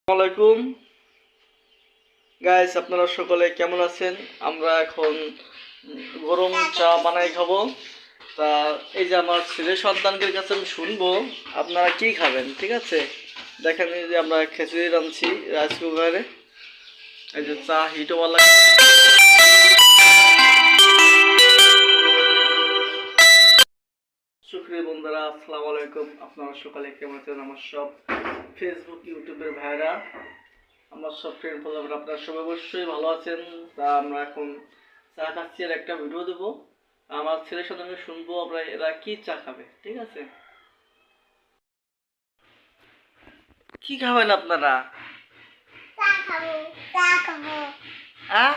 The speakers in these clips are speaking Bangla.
আসসালামাইকুম গাইস, আপনারা সকলে কেমন আছেন? আমরা এখন গরম চা বানাই খাবো। তা এই যে আমার ছেলে সন্তানদের কাছে আমি শুনবো আপনারা কি খাবেন, ঠিক আছে? দেখেন এই যে আমরা খিচুড়ি রাঁধছি রাইস কুকারে। এই যে চা হিটও ভালো লাগে। সুপ্রিয় বন্ধুরা, আসসালামু আলাইকুম। আপনারা সকালে কেমন আছেন? আমার সব ফেসবুক ইউটিউবের ভাইরা, আমার সব ফ্রেন্ড ফলোয়ার, আপনারা সবাই অবশ্যই ভালো আছেন। তা আমরা এখন চা খাচ্ছি আর একটা ভিডিও দেবো। আমার ছেলের সাথে আমি শুনবো আমরা এরা কি চা খাবে, ঠিক আছে? কি খাবেন আপনারা? চা খাবো, চা খাবো। হ্যাঁ,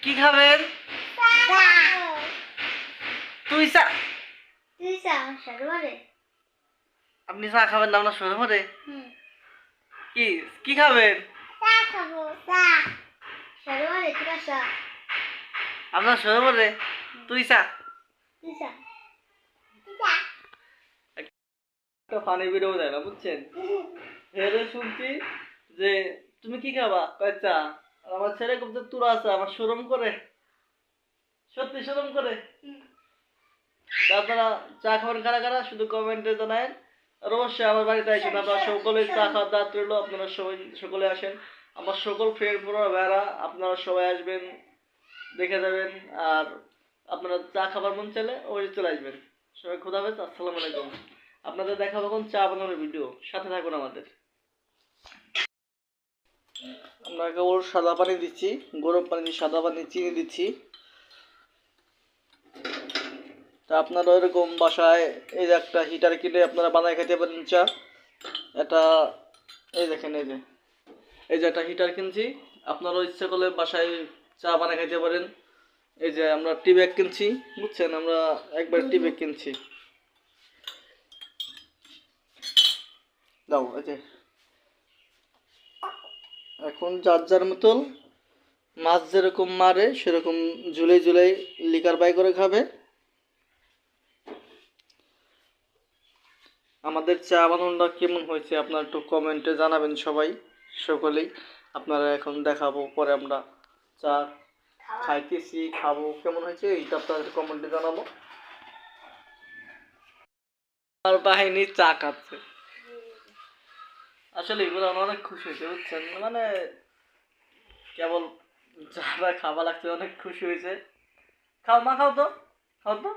কি খাবেন? তুই চা, আপনি চা খাবেন না? আপনার শরীর মরে কি কি খাবেন? আপনার শরীর মরে তুই চা। একটা ফানি ভিডিও দেয় না, বুঝছেন? হেরে শুনছি যে তুমি কি খাবা, কয় চা। আর আমার ছেলে খুব তো তুরা আছে, আমার শরম করে, সত্যি শরম করে। আপনারা চা খাবেন কারা কারা শুধু কমেন্টে জানায়েন। আর অবশ্যই আমার বাড়িতে আসেন, আপনারা সকলে চা খাওয়ার দাওয়াত রইল। আপনারা সবাই সকলে আসেন, আমার সকল ফ্রেন্ড ভাইরা আপনারা সবাই আসবেন, দেখে যাবেন। আর আপনারা চা খাবার মন চাইলে ওই চলে আসবেন। সবাই খোদা হাফেজ, আসসালামু আলাইকুম। আপনাদের দেখাবো এখন চা বানানোর ভিডিও, সাথে থাকুন আমাদের। আমরা কেবল সাদা পানি দিচ্ছি, গরম পানি, সাদা পানি, চিনি দিচ্ছি। তা আপনারা এরকম বাসায় এই যে একটা হিটার কিনে আপনারা বানায় খেতে পারেন চা। এটা এই দেখেন, এই যে একটা হিটার কিনছি, আপনারাও ইচ্ছা করলে বাসায় চা বানায় খেতে পারেন। এই যে আমরা টি ব্যাগ কিনছি, বুঝছেন? আমরা একবার টি ব্যাগ কিনছি। দাও, এই যে এখন যার যার মতন মাছ যেরকম মারে সেরকম ঝুলাই ঝুলাই লিকার বাই করে খাবে। আমাদের চা বানানোটা কেমন হয়েছে আপনারা একটু কমেন্টে জানাবেন সবাই, সকলেই। আপনারা এখন দেখাবো, পরে আমরা চা খাইতেছি, খাবো, কেমন হয়েছে এইটা আপনাদের কমেন্টে জানাবো। আর বাহিনী চা খাচ্ছে, আসলে এগুলো আমার অনেক খুশি হয়েছে, বুঝছেন? মানে কেবল যারা খাওয়া লাগছে অনেক খুশি হয়েছে। খাও মা, খাও তো, খাও তো।